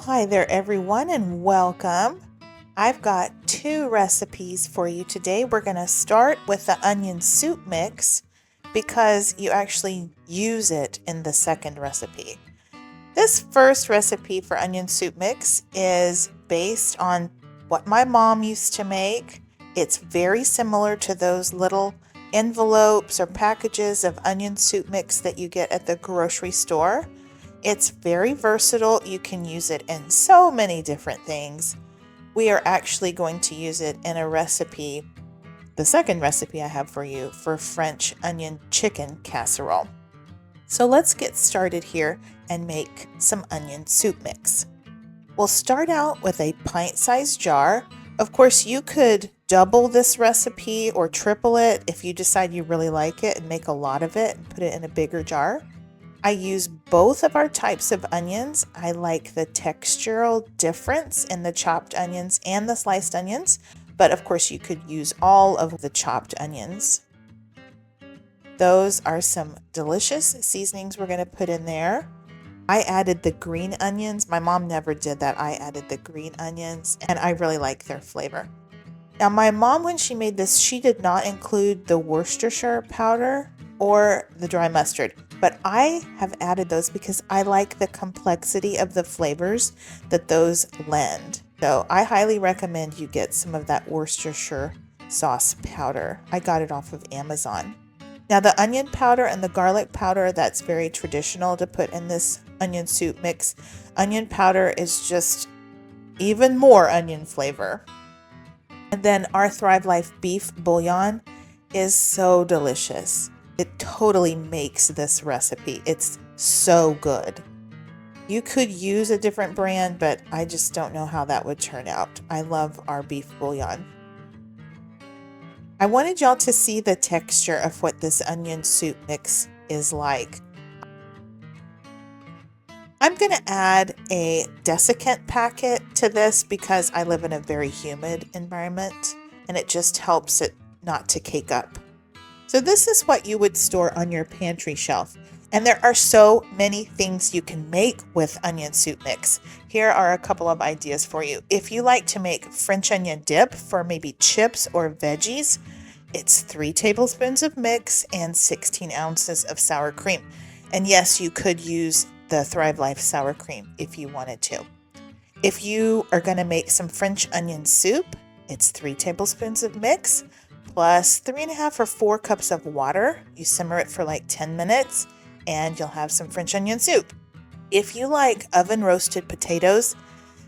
Hi there everyone and welcome. I've got two recipes for you today. We're going to start with the onion soup mix because you actually use it in the second recipe. This first recipe for onion soup mix is based on what my mom used to make. It's very similar to those little envelopes or packages of onion soup mix that you get at the grocery store. It's very versatile. You can use it in so many different things. We are actually going to use it in a recipe, the second recipe I have for you, for French onion chicken casserole. So let's get started here and make some onion soup mix. We'll start out with a pint-sized jar. Of course, you could double this recipe or triple it if you decide you really like it and make a lot of it and put it in a bigger jar. I use both of our types of onions. I like the textural difference in the chopped onions and the sliced onions, but of course you could use all of the chopped onions. Those are some delicious seasonings we're going to put in there. I added the green onions. My mom never did that. I added the green onions and I really like their flavor. Now my mom, when she made this, she did not include the Worcestershire powder or the dry mustard, but I have added those because I like the complexity of the flavors that those lend. So I highly recommend you get some of that Worcestershire sauce powder. I got it off of Amazon. Now the onion powder and the garlic powder, that's very traditional to put in this onion soup mix. Onion powder is just even more onion flavor. And then our Thrive Life beef bouillon is so delicious. It totally makes this recipe. It's so good. You could use a different brand, but I just don't know how that would turn out. I love our beef bouillon. I wanted y'all to see the texture of what this onion soup mix is like. I'm going to add a desiccant packet to this because I live in a very humid environment and it just helps it not to cake up. So this is what you would store on your pantry shelf. And there are so many things you can make with onion soup mix. Here are a couple of ideas for you. If you like to make French onion dip for maybe chips or veggies, it's 3 tablespoons of mix and 16 ounces of sour cream. And yes, you could use the Thrive Life sour cream if you wanted to. If you are going to make some French onion soup, it's 3 tablespoons of mix plus 3.5 or 4 cups of water. You simmer it for like 10 minutes and you'll have some French onion soup. If you like oven roasted potatoes,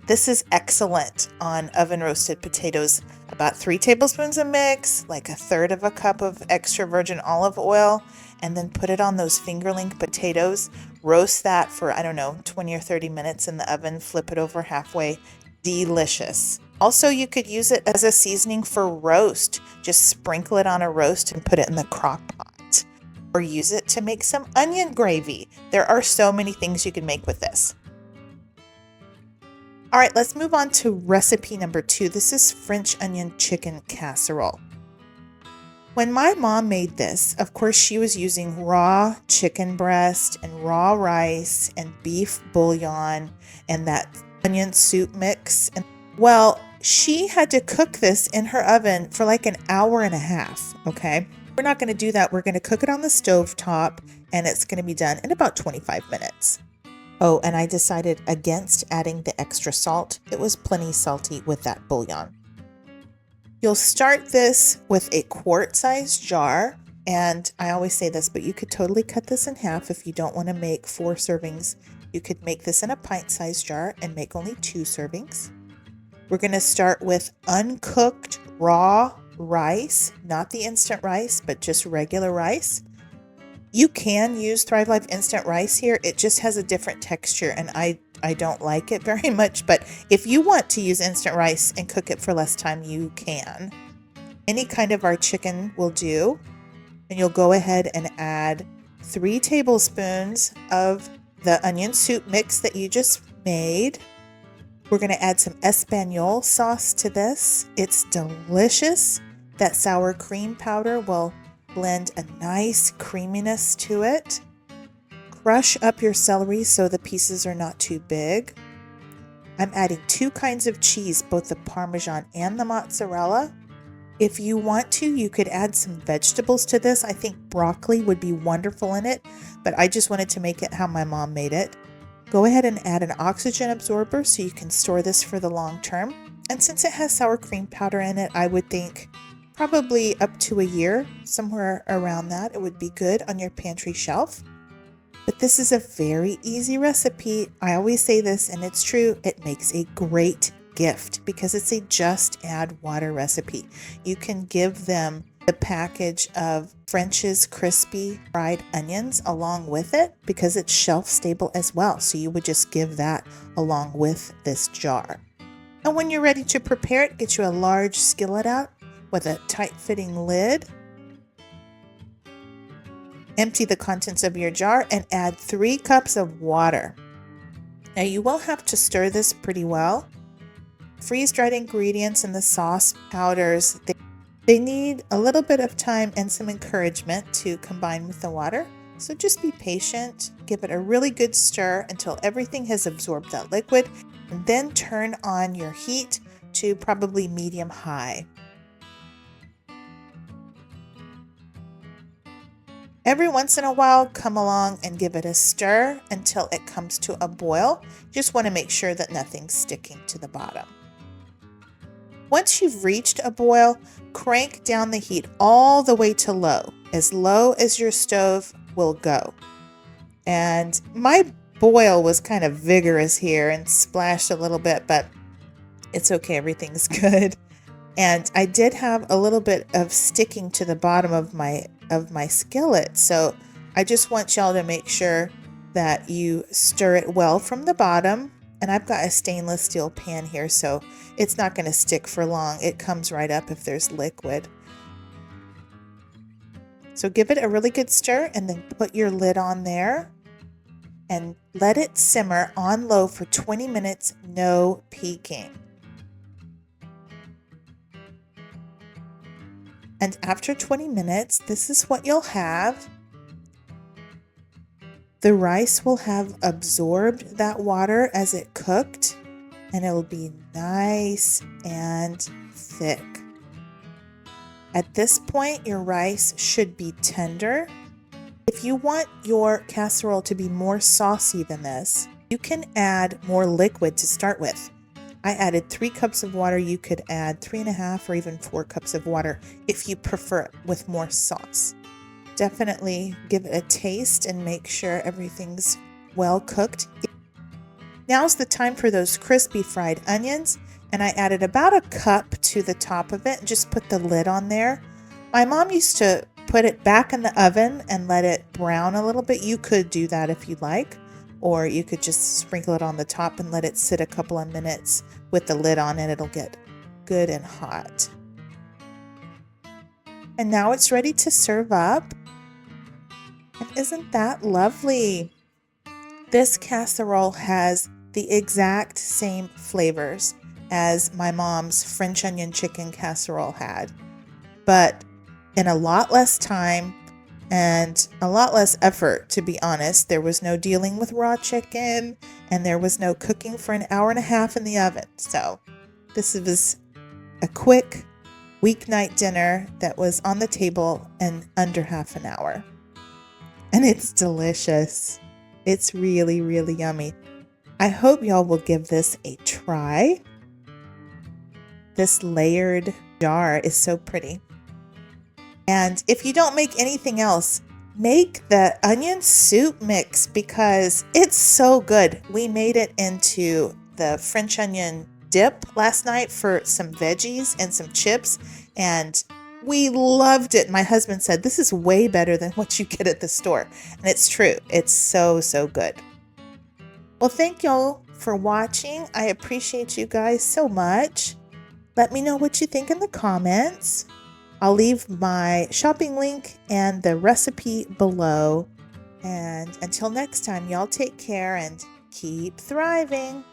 this is excellent on oven roasted potatoes. About 3 tablespoons of mix, like 1/3 cup of extra virgin olive oil, and then put it on those fingerling potatoes. Roast that for, 20 or 30 minutes in the oven. Flip it over halfway. Delicious. Also, you could use it as a seasoning for roast. Just sprinkle it on a roast and put it in the crock pot. Or use it to make some onion gravy. There are so many things you can make with this. All right, let's move on to recipe number 2. This is French onion chicken casserole. When my mom made this, of course, she was using raw chicken breast and raw rice and beef bouillon and that onion soup mix. And well, she had to cook this in her oven for like an hour and a half, okay? We're not going to do that. We're going to cook it on the stovetop and it's going to be done in about 25 minutes. Oh, and I decided against adding the extra salt. It was plenty salty with that bouillon. You'll start this with a quart-sized jar, and I always say this, but you could totally cut this in half if you don't want to make 4 servings. You could make this in a pint-sized jar and make only 2 servings. We're going to start with uncooked raw rice, not the instant rice, but just regular rice. You can use Thrive Life instant rice here. It just has a different texture and I don't like it very much, but if you want to use instant rice and cook it for less time, you can. Any kind of our chicken will do. And you'll go ahead and add 3 tablespoons of the onion soup mix that you just made. We're going to add some Espanol sauce to this. It's delicious. That sour cream powder will blend a nice creaminess to it. Crush up your celery so the pieces are not too big. I'm adding 2 kinds of cheese, both the Parmesan and the mozzarella. If you want to, you could add some vegetables to this. I think broccoli would be wonderful in it, but I just wanted to make it how my mom made it. Go ahead and add an oxygen absorber so you can store this for the long term. And since it has sour cream powder in it, I would think probably up to a year, somewhere around that. It would be good on your pantry shelf. But this is a very easy recipe. I always say this, and it's true, it makes a great gift because it's a just add water recipe. You can give them the package of French's crispy fried onions along with it because it's shelf stable as well. So you would just give that along with this jar. And when you're ready to prepare it, get you a large skillet out with a tight fitting lid. Empty the contents of your jar and add 3 cups of water. Now you will have to stir this pretty well. Freeze-dried ingredients and the sauce powders, they need a little bit of time and some encouragement to combine with the water. So just be patient, give it a really good stir until everything has absorbed that liquid, and then turn on your heat to probably medium-high. Every once in a while, come along and give it a stir until it comes to a boil. Just want to make sure that nothing's sticking to the bottom. Once you've reached a boil, crank down the heat all the way to low as your stove will go. And my boil was kind of vigorous here and splashed a little bit, but it's okay, everything's good. And I did have a little bit of sticking to the bottom of my skillet, so I just want y'all to make sure that you stir it well from the bottom. And I've got a stainless steel pan here, so it's not going to stick for long. It comes right up if there's liquid. So give it a really good stir and then put your lid on there and let it simmer on low for 20 minutes, no peeking. And after 20 minutes, this is what you'll have. The rice will have absorbed that water as it cooked, and it'll be nice and thick. At this point, your rice should be tender. If you want your casserole to be more saucy than this, you can add more liquid to start with. I added 3 cups of water. You could add 3.5 or even 4 cups of water if you prefer it with more sauce. Definitely give it a taste and make sure everything's well cooked. Now's the time for those crispy fried onions, and I added about a cup to the top of it and just put the lid on there. My mom used to put it back in the oven and let it brown a little bit. You could do that if you'd like, or you could just sprinkle it on the top and let it sit a couple of minutes with the lid on and it'll get good and hot. And now it's ready to serve up. And isn't that lovely? This casserole has the exact same flavors as my mom's French onion chicken casserole had, but in a lot less time and a lot less effort, to be honest. There was no dealing with raw chicken and there was no cooking for an hour and a half in the oven. So this was a quick weeknight dinner that was on the table in under half an hour. And it's delicious. It's really, really yummy. I hope y'all will give this a try. This layered jar is so pretty. And if you don't make anything else, make the onion soup mix because it's so good. We made it into the French onion dip last night for some veggies and some chips, and we loved it. My husband said, this is way better than what you get at the store. And it's true. It's so, so good. Well, thank y'all for watching. I appreciate you guys so much. Let me know what you think in the comments. I'll leave my shopping link and the recipe below. And until next time, y'all take care and keep thriving.